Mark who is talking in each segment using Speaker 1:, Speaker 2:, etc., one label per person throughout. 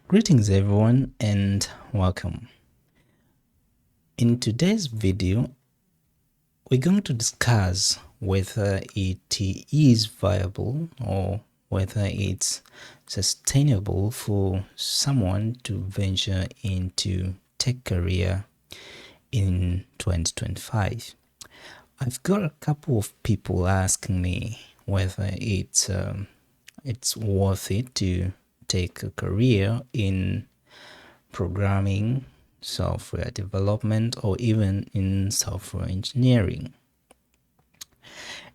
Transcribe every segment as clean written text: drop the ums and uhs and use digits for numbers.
Speaker 1: Greetings everyone and welcome. In today's video, we're going to discuss whether it is viable or whether it's sustainable for someone to venture into tech career in 2025. I've got a couple of people asking me whether it's worth it to take a career in programming, software development, or even in software engineering.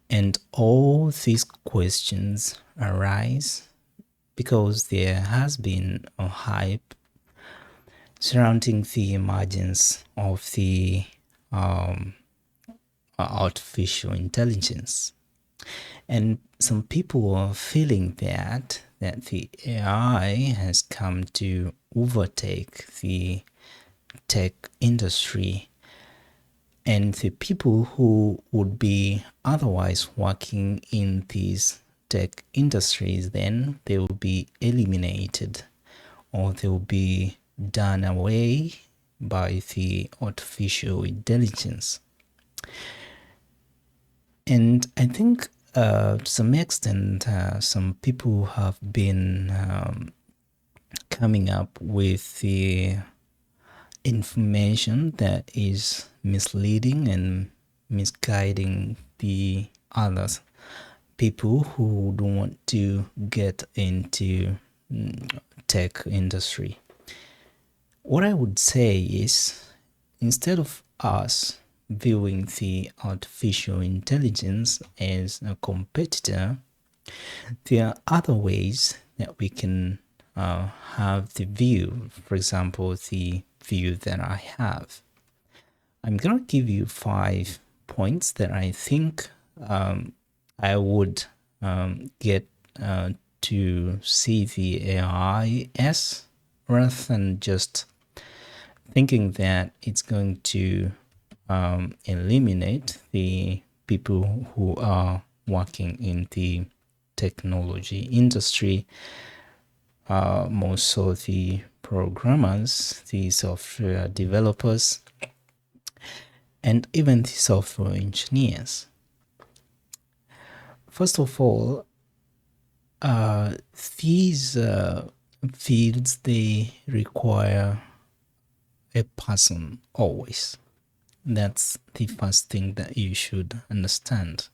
Speaker 1: And all these questions arise because there has been a hype surrounding the emergence of the artificial intelligence. And some people are feeling that the AI has come to overtake the tech industry, and the people who would be otherwise working in these tech industries, then they will be eliminated or they will be done away by the artificial intelligence. And I think to some extent, some people have been coming up with the information that is misleading and misguiding the others, people who don't want to get into tech industry. What I would say is, instead of us viewing the artificial intelligence as a competitor, there are other ways that we can have the view. For example, the view that I have. I'm going to give you 5 points that I think I would get to see the AI as, rather than just thinking that it's going to eliminate the people who are working in the technology industry, more so the programmers, the software developers, and even the software engineers. First of all, these fields, they require a person always. That's the first thing that you should understand.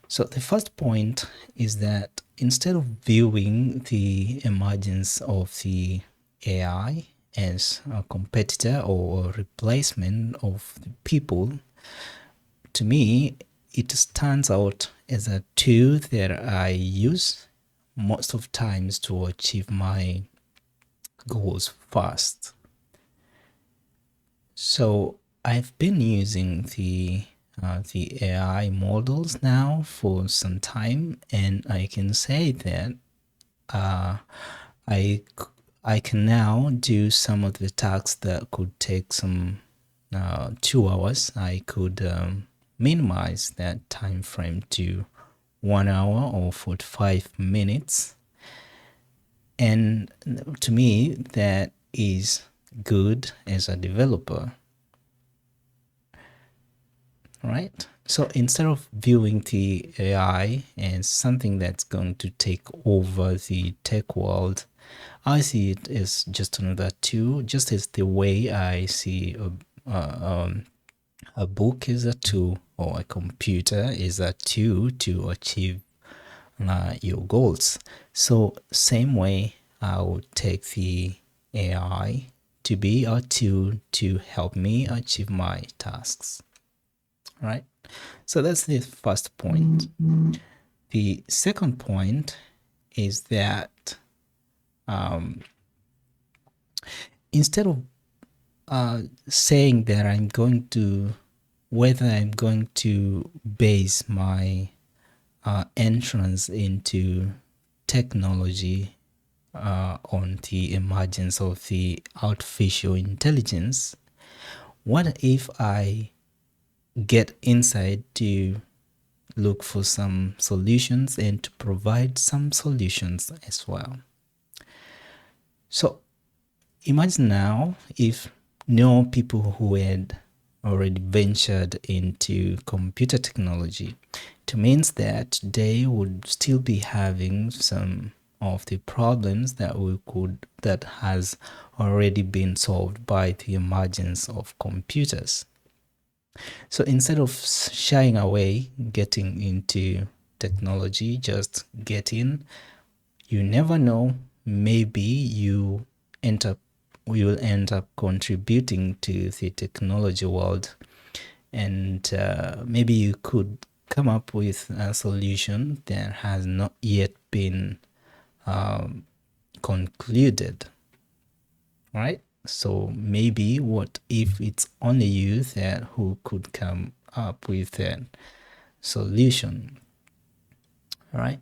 Speaker 1: So the first point is that instead of viewing the emergence of the AI as a competitor or a replacement of the people, to me, it stands out as a tool that I use most of times to achieve my goals fast. So I've been using the AI models now for some time, and I can say that I can now do some of the tasks that could take some 2 hours. I could minimize that time frame to 1 hour or 45 minutes. And to me, that is good as a developer, right? So instead of viewing the AI as something that's going to take over the tech world, I see it as just another tool, just as the way I see a book is a tool or a computer is a tool to achieve your goals. So same way, I would take the AI to be a tool to help me achieve my tasks. Right? So that's the first point. The second point is that instead of saying that whether I'm going to base my entrance into technology on the emergence of the artificial intelligence, what if I get inside to look for some solutions and to provide some solutions as well? So imagine now if no people who had already ventured into computer technology. It means that they would still be having some of the problems that has already been solved by the emergence of computers. So instead of shying away getting into technology, just get in. You never know, maybe you will end up contributing to the technology world, and maybe you could come up with a solution that has not yet been concluded, right? So maybe what if it's only you that who could come up with a solution, right?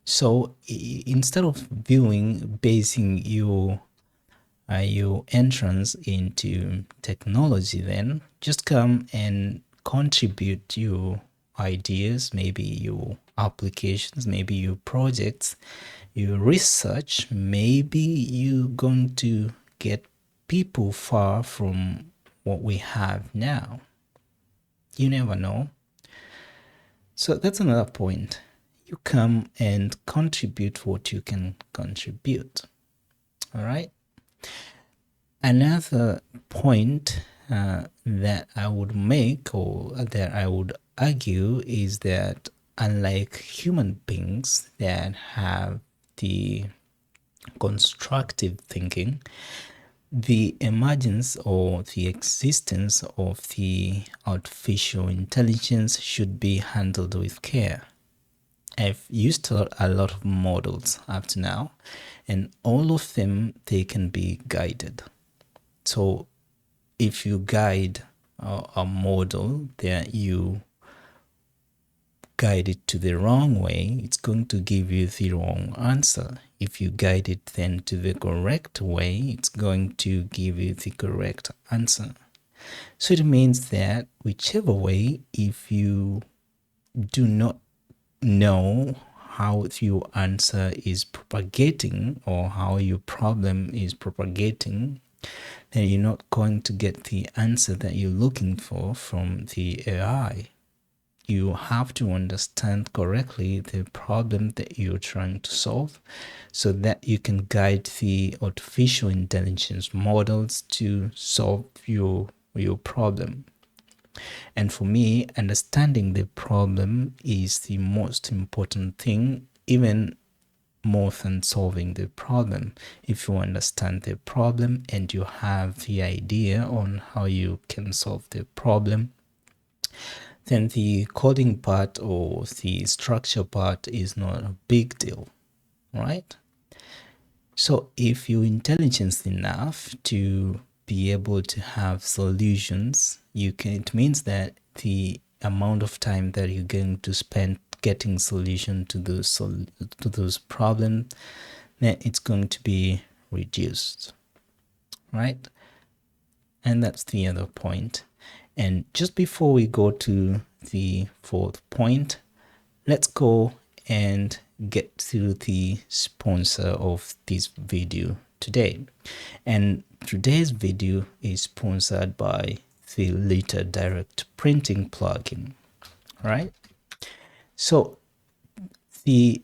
Speaker 1: So instead of basing your entrance into technology, then just come and contribute your ideas, maybe your applications, maybe your projects, your research. Maybe you're going to get people far from what we have now. You never know. So that's another point. You come and contribute what you can contribute. All right. Another point that I would make or that I would argue is that unlike human beings that have the constructive thinking, the emergence or the existence of the artificial intelligence should be handled with care. I've used a lot of models up to now, and all of them, they can be guided. So if you guide a model that you guide it to the wrong way, it's going to give you the wrong answer. If you guide it then to the correct way, it's going to give you the correct answer. So it means that whichever way, if you do not know how your answer is propagating or how your problem is propagating, then you're not going to get the answer that you're looking for from the AI. You have to understand correctly the problem that you're trying to solve so that you can guide the artificial intelligence models to solve your problem. And for me, understanding the problem is the most important thing, even more than solving the problem. If you understand the problem and you have the idea on how you can solve the problem, then the coding part or the structure part is not a big deal, right? So if you're intelligent enough to be able to have solutions, it means that the amount of time that you're going to spend getting solution to those problems, then it's going to be reduced, right? And that's the other point. And just before we go to the fourth point, let's go and get to the sponsor of this video today. And today's video is sponsored by the Lidta direct printing plugin, right? So the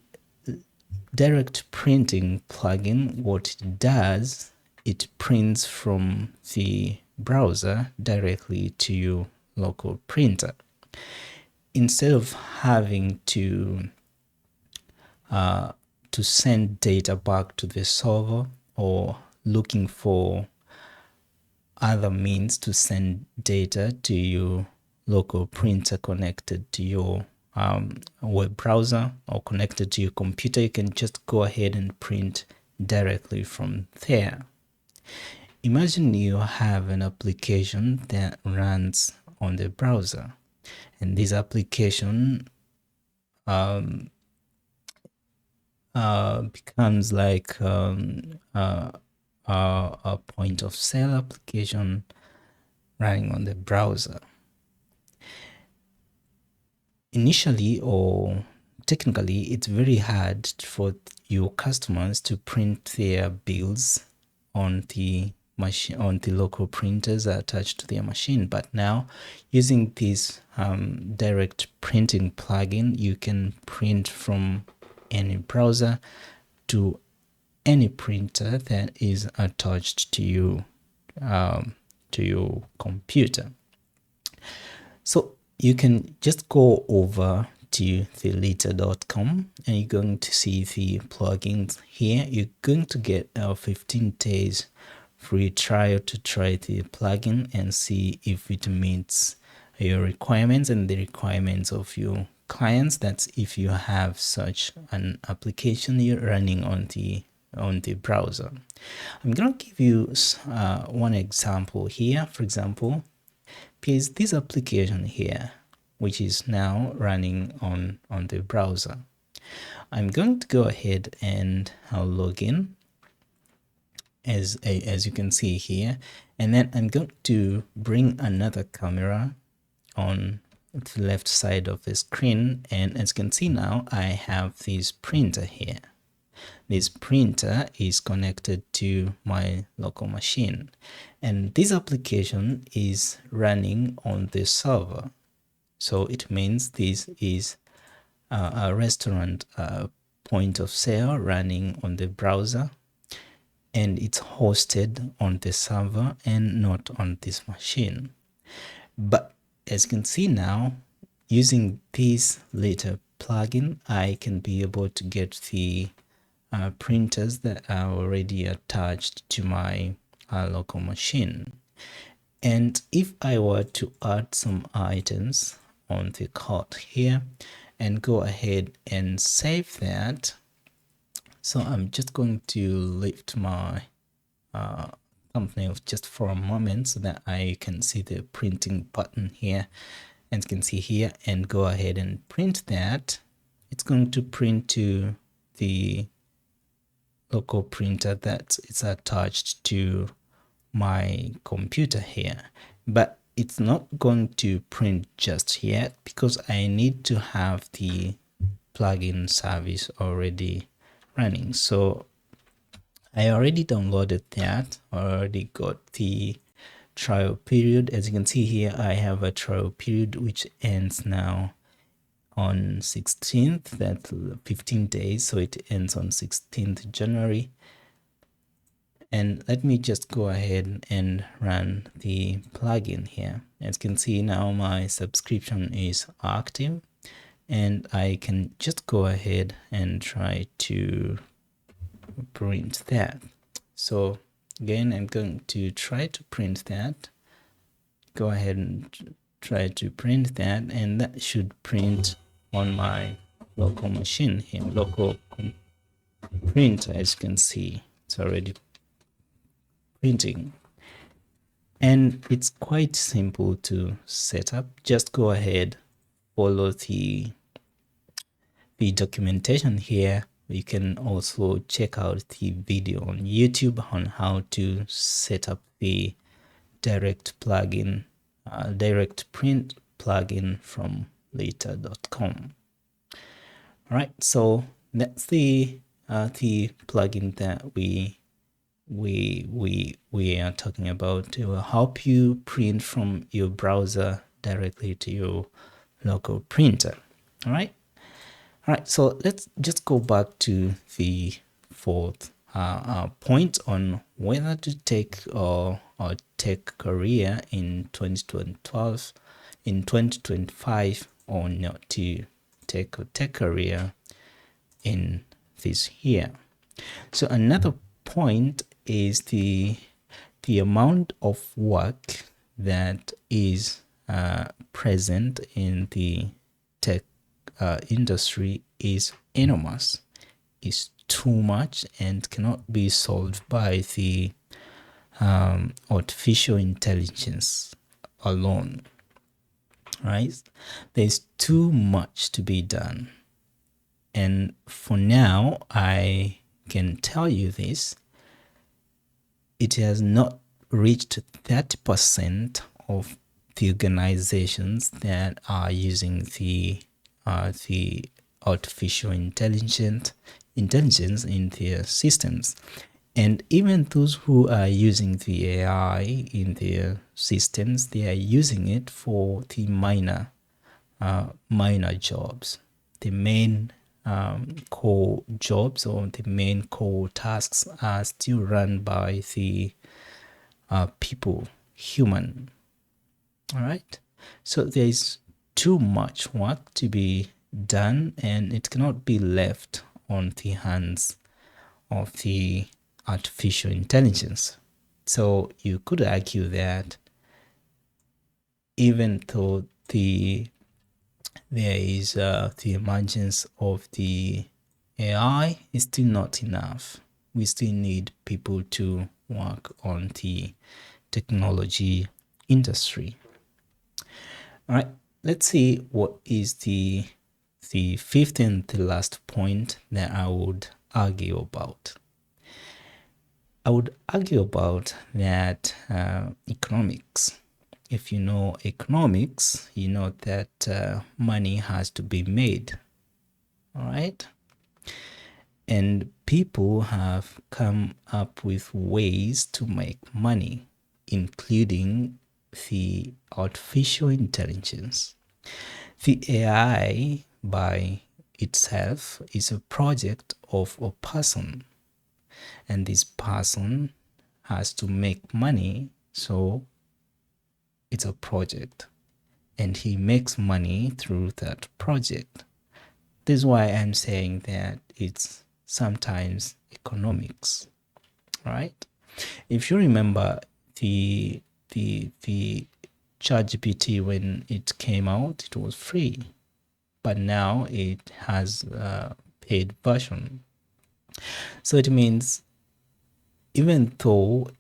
Speaker 1: direct printing plugin, what it does, it prints from the browser directly to your local printer. Instead of having to send data back to the server or looking for other means to send data to your local printer connected to your web browser or connected to your computer, you can just go ahead and print directly from there. Imagine you have an application that runs on the browser, and this application becomes like a point of sale application running on the browser. Initially or technically, it's very hard for your customers to print their bills on the machine, on the local printers attached to their machine. But now, using this direct printing plugin, you can print from any browser to any printer that is attached to you, to your computer. So you can just go over to the Lidta.com and you're going to see the plugins here. You're going to get a 15 days free trial to try the plugin and see if it meets your requirements and the requirements of your clients. That's if you have such an application you're running on the browser. I'm going to give you one example here. For example, is this application here, which is now running on the browser. I'm going to go ahead and I'll log in as you can see here, and then I'm going to bring another camera on the left side of the screen, and as you can see now I have this printer here. This printer is connected to my local machine, and this application is running on the server. So it means this is a restaurant point of sale running on the browser, and it's hosted on the server and not on this machine. But as you can see now, using this Lidta plugin, I can be able to get the printers that are already attached to my local machine. And if I were to add some items on the cart here and go ahead and save that, so I'm just going to lift my thumbnail just for a moment so that I can see the printing button here, and you can see here, and go ahead and print that. It's going to print to the local printer that is attached to my computer here, but it's not going to print just yet because I need to have the plugin service already running. So I already downloaded that, already got the trial period. As you can see here, I have a trial period which ends now on 16th, that's 15 days, so it ends on 16th January. And let me just go ahead and run the plugin here. As you can see now, my subscription is active, and I can just go ahead and try to print that. So again, I'm going to try to print that. Go ahead and try to print that, and that should print on my local machine here, local printer. As you can see, it's already printing, and it's quite simple to set up. Just go ahead, follow the documentation here. You can also check out the video on YouTube on how to set up the direct plugin, direct print plugin from Lidta.com. All right, so that's the plugin that we are talking about to help you print from your browser directly to your local printer. All right, so let's just go back to the fourth point on whether to take or take career in 2012, in 2025, or not to take career in this year. So another point is the amount of work that is present in the tech industry is enormous, is too much, and cannot be solved by the artificial intelligence alone. Right? There's too much to be done, and for now I can tell you this: it has not reached 30% of the organizations that are using the artificial intelligence in their systems. And even those who are using the AI in their systems, they are using it for the minor jobs. The main core jobs or the main core tasks are still run by the people, human. All right. So there is too much work to be done, and it cannot be left on the hands of the artificial intelligence. So you could argue that even though there is the emergence of the AI, is still not enough. We still need people to work on the technology industry. All right, let's see what is the fifth and the last point that I would argue about. I would argue about that economics. If you know economics, you know that money has to be made. All right. And people have come up with ways to make money, including the artificial intelligence. The AI by itself is a project of a person, and this person has to make money, so it's a project, and he makes money through that project. This is why I'm saying that it's sometimes economics, right? If you remember the ChatGPT, when it came out, it was free, but now it has a paid version. So it means even though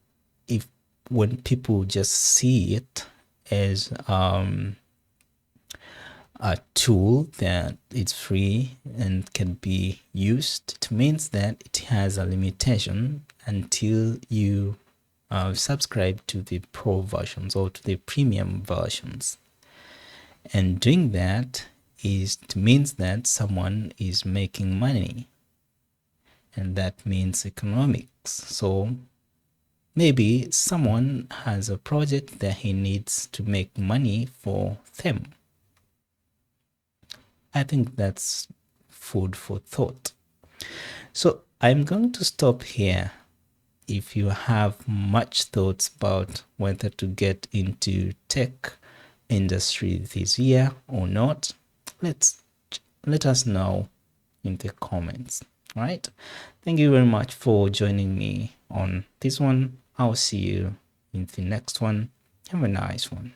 Speaker 1: if when people just see it as a tool that it's free and can be used, it means that it has a limitation until you subscribe to the pro versions or to the premium versions. And doing that it means that someone is making money, and that means economics. So maybe someone has a project that he needs to make money for them. I think that's food for thought. So I'm going to stop here. If you have much thoughts about whether to get into tech industry this year or not, let us know in the comments. All right. Thank you very much for joining me on this one. I'll see you in the next one. Have a nice one.